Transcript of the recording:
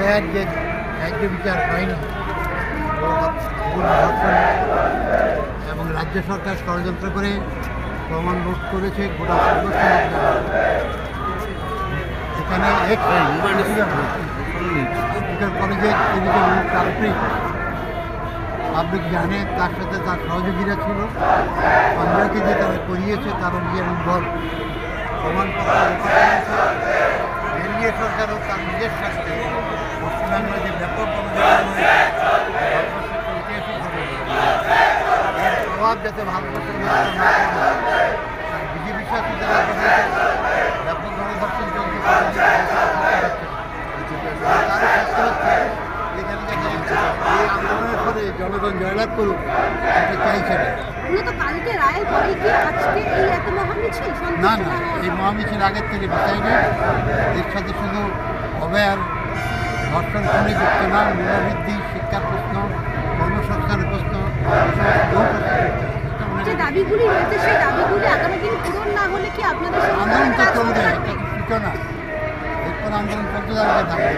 অভয়ার যে ন্যায্য বিচার হয়নি এবং রাজ্য সরকার ষড়যন্ত্র করে প্রমাণ লুট করেছে গোটা এখানে মেডিকেল কলেজের তিনি যে মূল কাল্প্রিট পাবলিক জানে, তার সাথে তার সহযোগীরা ছিল, সঞ্জয়কে যে তারা করিয়েছে তারা নিজের ইনভলভ প্রমাণপত্র কেন্দ্রীয় সরকারও তার নিজের স্বার্থে পশ্চিমবাংলায় যে ব্যাপক এর প্রভাব যাতে ভারতবর্ষের না বিজেপি শাসিত ব্যাপক গণধর্ষণ চলছে, এই আন্দোলনের ফলে জনগণ জয়লাভ করুক এটা চাইছে না। না, এই মহামিছিল আগের থেকে বিচাইনি। এর সাথে শুধু অভয়ার ধর্ষণ খুনে যুক্ত না, মূল্যবৃদ্ধি, শিক্ষার প্রশ্ন, কর্মসংস্থানের প্রশ্ন, আন্দোলন তো চলবে, এটা সূচনা। এরপর আন্দোলন চলতে থাকবে।